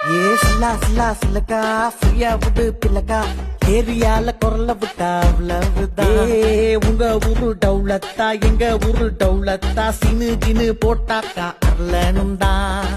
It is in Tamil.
ஏ சில்லா சில்லா சில்லக்கா ஃப்ரீயா விடு பிள்ளக்கா ஏரியால குரல விட்டா அவ்வளவுதான். உங்க ஊரு டவுலத்தா எங்க ஊரு டவுலத்தா சினு கினு போட்டாக்கா அரலனும் தான்.